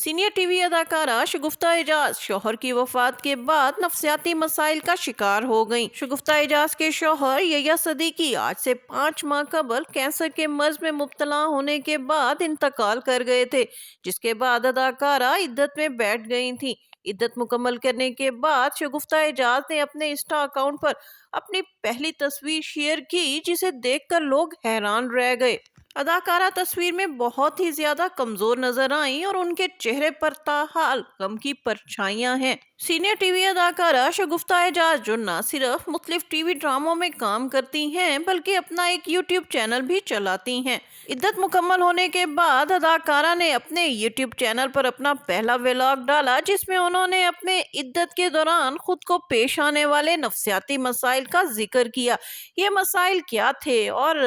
Senior TV अदाकारा शगुफ्ता एजाज शौहर की वफात के बाद नफसियाती मसाइल का शिकार हो गईं। शगुफ्ता एजाज के शौहर यया सदीकी आज से 5 माह कबल कैंसर के मर्ज में मुब्तला होने के बाद इंतकाल कर गए थे, जिसके बाद अदाकारा इद्दत में बैठ गई थी। इद्दत मुकम्मल करने के बाद शगुफ्ता एजाज ने अपने इंस्टा अकाउंट पर अपनी पहली तस्वीर शेयर की, जिसे देखकर लोग हैरान रह गए। अदाकारा तस्वीर में बहुत ही ज्यादा कमजोर नजर आई और उनके चेहरे पर ताहाल गम की परछाइयां हैं। सीनियर टीवी अदाकारा शगुफ्ता एजाज जो न सिर्फ मुख्तलिफ टीवी ड्रामों में काम करती हैं बल्कि अपना एक यूट्यूब चैनल भी चलाती हैं। इद्दत मुकम्मल होने के बाद अदाकारा ने अपने यूट्यूब चैनल पर अपना पहला व्लॉग डाला, जिसमें उन्होंने अपने इद्दत के दौरान खुद को पेश आने वाले नफसियाती मसाइल का जिक्र किया। ये मसाइल क्या थे और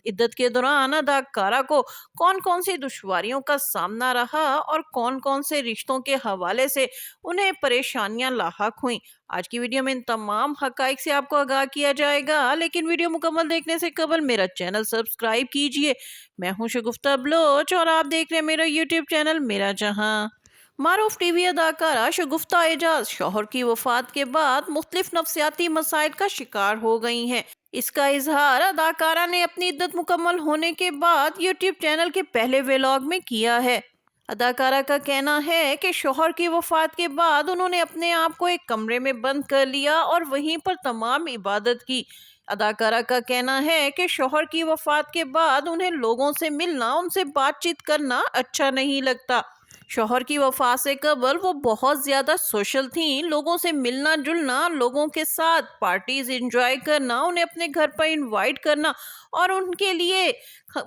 इद्दत के दौरान अदाकारा को कौन कौन सी दुश्वारियों का सामना रहा और कौन कौन से रिश्तों के हवाले से उन्हें परेशानियां लाहक हुई। आज की वीडियो में इन तमाम हकाइक से आपको आगाह किया जाएगा, लेकिन वीडियो मुकम्मल देखने से कबल मेरा चैनल सब्सक्राइब कीजिए। मैं हूं शगुफ्ता बलोच और आप देख रहे हैं मेरा यूट्यूब चैनल मेरा जहां। मारूफ टीवी अदाकारा शगुफ्ता एजाज शौहर की वफात के बाद मुख्तलिफ नफसियाती मसाइल का शिकार हो गई हैं। इसका इजहार अदाकारा ने अपनी इद्दत मुकम्मल होने के बाद यूट्यूब चैनल के पहले व्लॉग में किया है। अदाकारा का कहना है कि शौहर की वफात के बाद उन्होंने अपने आप को एक कमरे में बंद कर लिया और वहीं पर तमाम इबादत की। अदाकारा का कहना है कि शौहर की वफात के बाद उन्हें लोगों से मिलना, उनसे बातचीत करना अच्छा नहीं लगता। शौहर की वफात से कबल वो बहुत ज़्यादा सोशल थीं, लोगों से मिलना जुलना, लोगों के साथ पार्टीज एंजॉय करना, उन्हें अपने घर पर इनवाइट करना और उनके लिए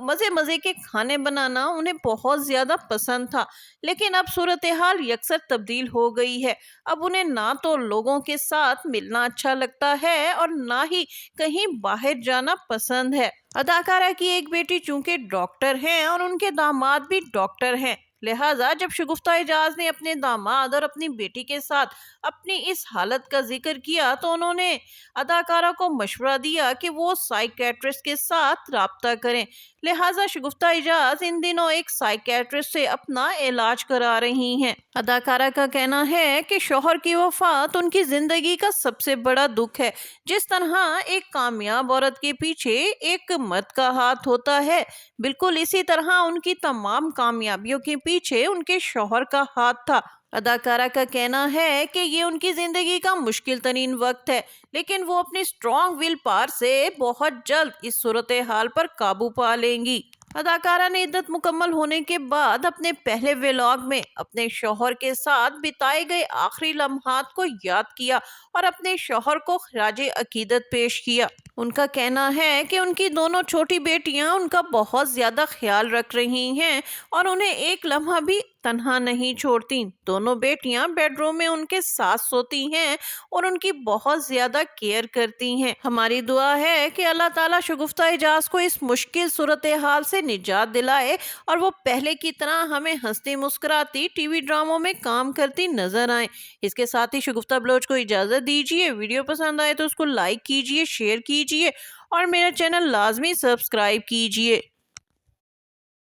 मज़े मज़े के खाने बनाना उन्हें बहुत ज़्यादा पसंद था। लेकिन अब सूरत हाल यकसर तब्दील हो गई है। अब उन्हें ना तो लोगों के साथ मिलना अच्छा लगता है और ना ही कहीं बाहर जाना पसंद है। अदाकारा की एक बेटी चूंकि डॉक्टर हैं और उनके दामाद भी डॉक्टर हैं, लिहाजा जब शगुफ्ता एजाज ने अपने दामाद और अपनी बेटी के साथ अपनी इस हालत का जिक्र किया तो उन्होंने अदाकारा को मशवरा दिया कि वो साइकेट्रिस्ट के साथ राब्ता करें। लिहाजा शगुफ्ता एजाज इन दिनों एक साइकेट्रिस्ट से अपना इलाज करा रही हैं। अदाकारा का कहना है कि शौहर की वफात उनकी जिंदगी का सबसे बड़ा दुख है। जिस तरह एक कामयाब औरत के पीछे एक मर्द का हाथ होता है, बिल्कुल इसी तरह उनकी तमाम कामयाबियों के पीछे उनके शौहर का हाथ था। अदाकारा का कहना है कि ये उनकी जिंदगी का मुश्किल तरीन वक्त है, लेकिन वो अपनी स्ट्रॉन्ग विल पावर से बहुत जल्द इस सूरत हाल पर काबू पा लेंगी। अदाकारा ने इद्दत मुकम्मल होने के बाद अपने पहले व्लॉग में अपने शौहर के साथ बिताए गए आखिरी लम्हात को याद किया और अपने शौहर को खराज अकीदत पेश किया। उनका कहना है कि उनकी दोनों छोटी बेटियां उनका बहुत ज्यादा ख्याल रख रही हैं और उन्हें एक लम्हा भी तन्हा नहीं छोड़ती। दोनों बेटियां बेडरूम में उनके साथ सोती हैं और उनकी बहुत ज्यादा केयर करती हैं। हमारी दुआ है कि अल्लाह ताला शगुफ्ता एजाज को इस मुश्किल सूरत हाल से निजात दिलाए और वो पहले की तरह हमें हंसती मुस्कुराती टीवी ड्रामों में काम करती नजर आए। इसके साथ ही शगुफ्ता बलोच को इजाजत दीजिए। वीडियो पसंद आए तो उसको लाइक कीजिए, शेयर कीजिए और मेरा चैनल लाजमी सब्सक्राइब कीजिए।